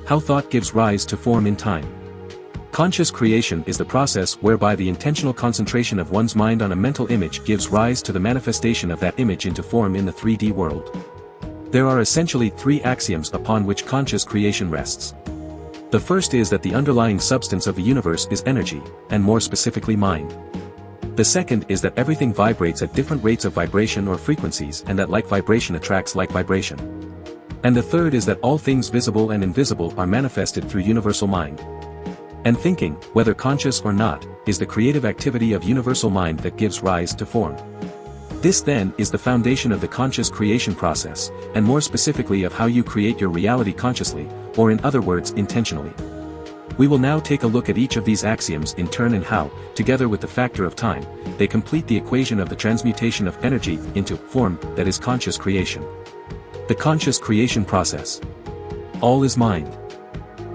How thought gives rise to form in time. Conscious creation is the process whereby the intentional concentration of one's mind on a mental image gives rise to the manifestation of that image into form in the 3D world. There are essentially three axioms upon which conscious creation rests. The first is that the underlying substance of the universe is energy, and more specifically mind. The second is that everything vibrates at different rates of vibration or frequencies and that like vibration attracts like vibration. And the third is that all things visible and invisible are manifested through universal mind. And thinking, whether conscious or not, is the creative activity of universal mind that gives rise to form. This then is the foundation of the conscious creation process, and more specifically of how you create your reality consciously, or in other words intentionally. We will now take a look at each of these axioms in turn and how, together with the factor of time, they complete the equation of the transmutation of energy into form that is conscious creation. The conscious creation process. All is mind.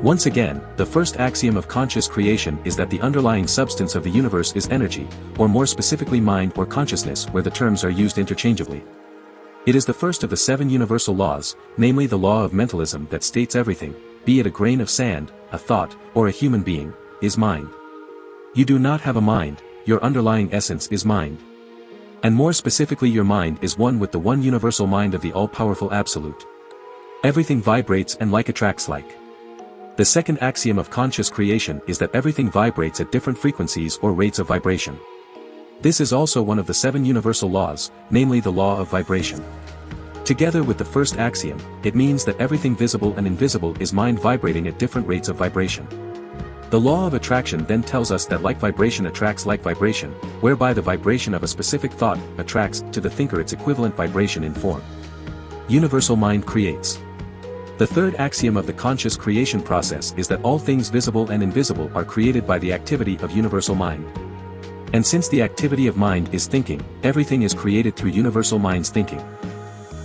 Once again, the first axiom of conscious creation is that the underlying substance of the universe is energy, or more specifically mind or consciousness where the terms are used interchangeably. It is the first of the 7 universal laws, namely the law of mentalism that states everything, be it a grain of sand, a thought, or a human being, is mind. You do not have a mind, your underlying essence is mind. And more specifically your mind is one with the one universal mind of the all-powerful Absolute. Everything vibrates and like attracts like. The second axiom of conscious creation is that everything vibrates at different frequencies or rates of vibration. This is also one of the 7 universal laws, namely the law of vibration. Together with the first axiom, it means that everything visible and invisible is mind vibrating at different rates of vibration. The law of attraction then tells us that like vibration attracts like vibration, whereby the vibration of a specific thought attracts to the thinker its equivalent vibration in form. Universal mind creates. The third axiom of the conscious creation process is that all things visible and invisible are created by the activity of universal mind. And since the activity of mind is thinking, everything is created through universal mind's thinking.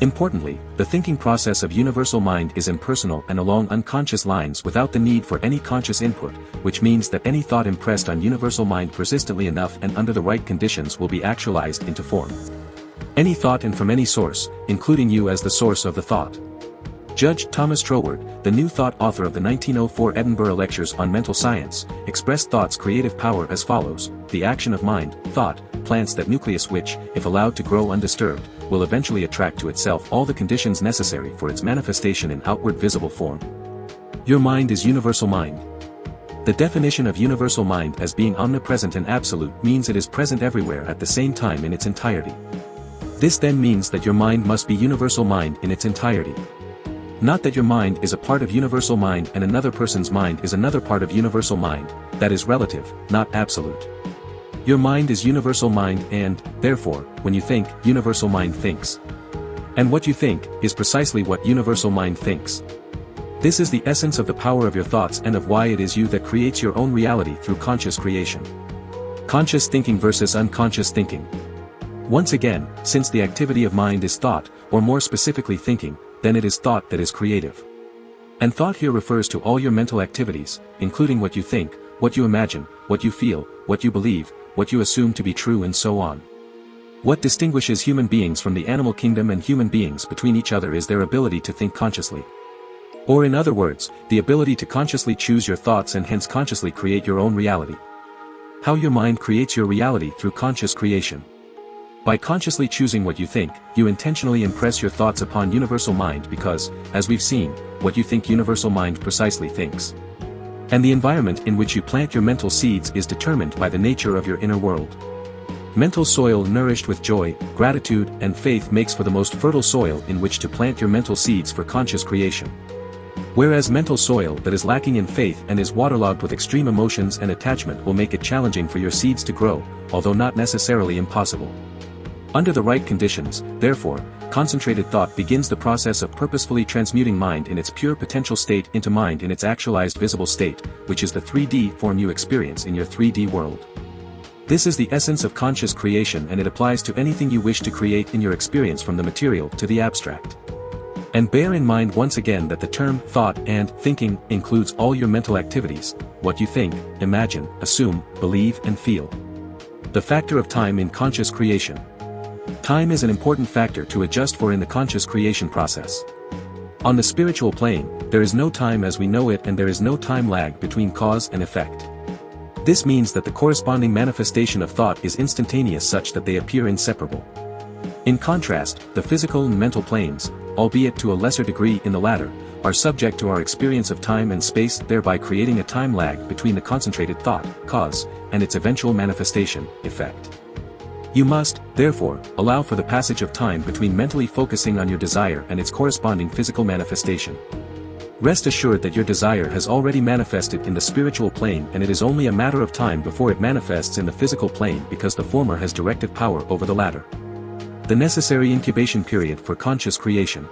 Importantly, the thinking process of universal mind is impersonal and along unconscious lines without the need for any conscious input, which means that any thought impressed on universal mind persistently enough and under the right conditions will be actualized into form. Any thought and from any source, including you as the source of the thought. Judge Thomas Troward, the New Thought author of the 1904 Edinburgh Lectures on Mental Science, expressed thought's creative power as follows: the action of mind, thought, plants that nucleus which, if allowed to grow undisturbed, will eventually attract to itself all the conditions necessary for its manifestation in outward visible form. Your mind is universal mind. The definition of universal mind as being omnipresent and absolute means it is present everywhere at the same time in its entirety. This then means that your mind must be universal mind in its entirety. Not that your mind is a part of universal mind and another person's mind is another part of universal mind, that is relative, not absolute. Your mind is universal mind and, therefore, when you think, universal mind thinks. And what you think, is precisely what universal mind thinks. This is the essence of the power of your thoughts and of why it is you that creates your own reality through conscious creation. Conscious thinking versus unconscious thinking. Once again, since the activity of mind is thought, or more specifically thinking, then it is thought that is creative. And thought here refers to all your mental activities, including what you think, what you imagine, what you feel, what you believe, what you assume to be true and so on. What distinguishes human beings from the animal kingdom and human beings between each other is their ability to think consciously. Or in other words, the ability to consciously choose your thoughts and hence consciously create your own reality. How your mind creates your reality through conscious creation. By consciously choosing what you think, you intentionally impress your thoughts upon universal mind because, as we've seen, what you think universal mind precisely thinks. And the environment in which you plant your mental seeds is determined by the nature of your inner world. Mental soil nourished with joy, gratitude, and faith makes for the most fertile soil in which to plant your mental seeds for conscious creation. Whereas mental soil that is lacking in faith and is waterlogged with extreme emotions and attachment will make it challenging for your seeds to grow, although not necessarily impossible. Under the right conditions, therefore, concentrated thought begins the process of purposefully transmuting mind in its pure potential state into mind in its actualized visible state, which is the 3D form you experience in your 3D world. This is the essence of conscious creation and it applies to anything you wish to create in your experience from the material to the abstract. And bear in mind once again that the term thought and thinking includes all your mental activities, what you think, imagine, assume, believe and feel. The factor of time in conscious creation. Time is an important factor to adjust for in the conscious creation process. On the spiritual plane, there is no time as we know it and there is no time lag between cause and effect. This means that the corresponding manifestation of thought is instantaneous such that they appear inseparable. In contrast, the physical and mental planes, albeit to a lesser degree in the latter, are subject to our experience of time and space, thereby creating a time lag between the concentrated thought, cause, and its eventual manifestation, effect. You must, therefore, allow for the passage of time between mentally focusing on your desire and its corresponding physical manifestation. Rest assured that your desire has already manifested in the spiritual plane and it is only a matter of time before it manifests in the physical plane because the former has directive power over the latter. The necessary incubation period for conscious creation.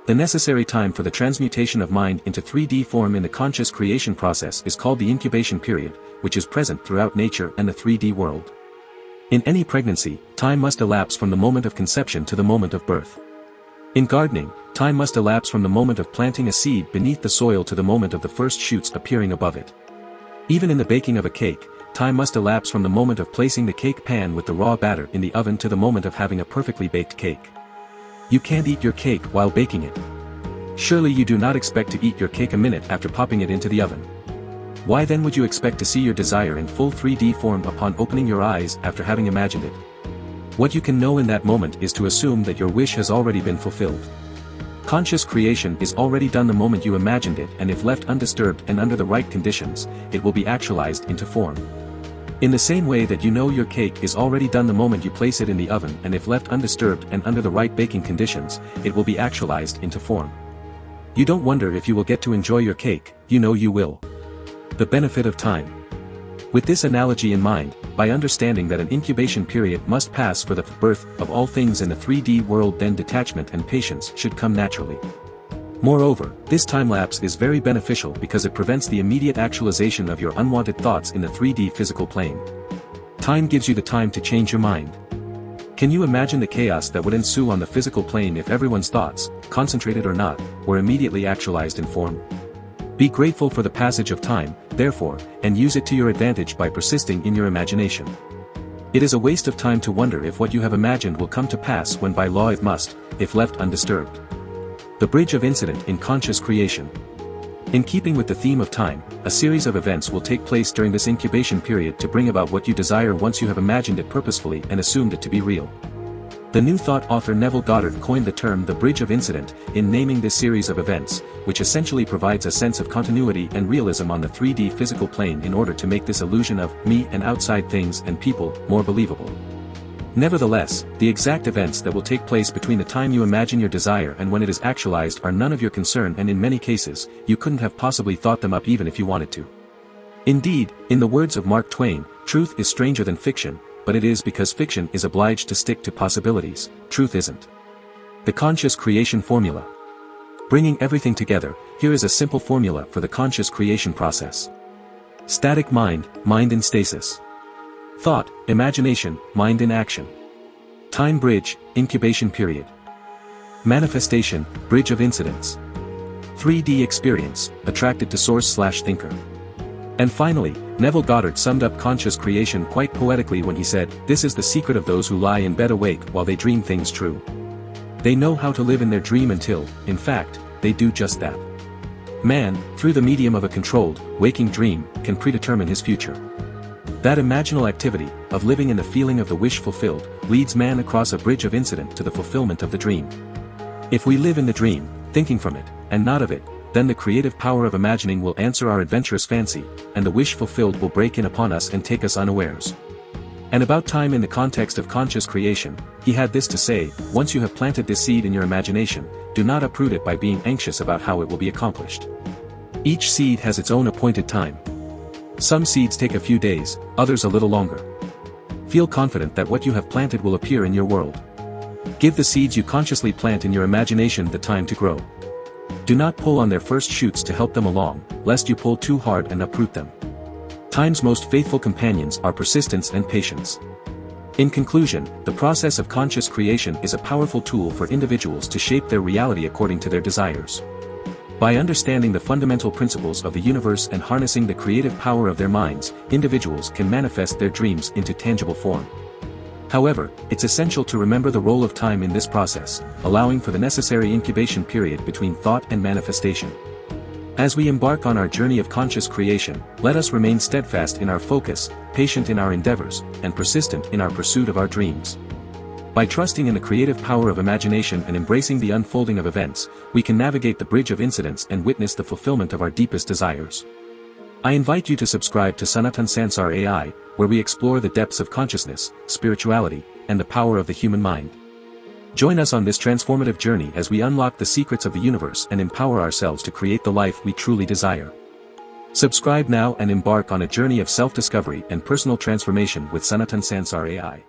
The necessary time for the transmutation of mind into 3D form in the conscious creation process is called the incubation period, which is present throughout nature and the 3D world. In any pregnancy, time must elapse from the moment of conception to the moment of birth. In gardening, time must elapse from the moment of planting a seed beneath the soil to the moment of the first shoots appearing above it. Even in the baking of a cake, time must elapse from the moment of placing the cake pan with the raw batter in the oven to the moment of having a perfectly baked cake. You can't eat your cake while baking it. Surely you do not expect to eat your cake a minute after popping it into the oven. Why then would you expect to see your desire in full 3D form upon opening your eyes after having imagined it? What you can know in that moment is to assume that your wish has already been fulfilled. Conscious creation is already done the moment you imagined it, and if left undisturbed and under the right conditions, it will be actualized into form. In the same way that you know your cake is already done the moment you place it in the oven, and if left undisturbed and under the right baking conditions, it will be actualized into form. You don't wonder if you will get to enjoy your cake, you know you will. The benefit of time. With this analogy in mind, by understanding that an incubation period must pass for the birth of all things in the 3D world, then detachment and patience should come naturally. Moreover, this time lapse is very beneficial because it prevents the immediate actualization of your unwanted thoughts in the 3D physical plane. Time gives you the time to change your mind. Can you imagine the chaos that would ensue on the physical plane if everyone's thoughts, concentrated or not, were immediately actualized in form? Be grateful for the passage of time, therefore, and use it to your advantage by persisting in your imagination. It is a waste of time to wonder if what you have imagined will come to pass when by law it must, if left undisturbed. The bridge of incident in conscious creation. In keeping with the theme of time, a series of events will take place during this incubation period to bring about what you desire once you have imagined it purposefully and assumed it to be real. The New Thought author Neville Goddard coined the term the bridge of incident in naming this series of events, which essentially provides a sense of continuity and realism on the 3D physical plane in order to make this illusion of me and outside things and people more believable. Nevertheless, the exact events that will take place between the time you imagine your desire and when it is actualized are none of your concern, and in many cases, you couldn't have possibly thought them up even if you wanted to. Indeed, in the words of Mark Twain, truth is stranger than fiction, but it is because fiction is obliged to stick to possibilities, truth isn't. The conscious creation formula. Bringing everything together, here is a simple formula for the conscious creation process. Static mind, mind in stasis. Thought, imagination, mind in action. Time bridge, incubation period. Manifestation, bridge of incidents. 3D experience, attracted to source/thinker. And finally, Neville Goddard summed up conscious creation quite poetically when he said, "This is the secret of those who lie in bed awake while they dream things true. They know how to live in their dream until, in fact, they do just that." Man, through the medium of a controlled, waking dream, can predetermine his future. That imaginal activity, of living in the feeling of the wish fulfilled, leads man across a bridge of incident to the fulfillment of the dream. If we live in the dream, thinking from it, and not of it, then the creative power of imagining will answer our adventurous fancy, and the wish fulfilled will break in upon us and take us unawares. And about time in the context of conscious creation, he had this to say: once you have planted this seed in your imagination, do not uproot it by being anxious about how it will be accomplished. Each seed has its own appointed time. Some seeds take a few days, others a little longer. Feel confident that what you have planted will appear in your world. Give the seeds you consciously plant in your imagination the time to grow. Do not pull on their first shoots to help them along, lest you pull too hard and uproot them. Time's most faithful companions are persistence and patience. In conclusion, the process of conscious creation is a powerful tool for individuals to shape their reality according to their desires. By understanding the fundamental principles of the universe and harnessing the creative power of their minds, individuals can manifest their dreams into tangible form. However, it's essential to remember the role of time in this process, allowing for the necessary incubation period between thought and manifestation. As we embark on our journey of conscious creation, let us remain steadfast in our focus, patient in our endeavors, and persistent in our pursuit of our dreams. By trusting in the creative power of imagination and embracing the unfolding of events, we can navigate the bridge of incidents and witness the fulfillment of our deepest desires. I invite you to subscribe to SanatanSanssaar AI, where we explore the depths of consciousness, spirituality, and the power of the human mind. Join us on this transformative journey as we unlock the secrets of the universe and empower ourselves to create the life we truly desire. Subscribe now and embark on a journey of self-discovery and personal transformation with SanatanSanssaar AI.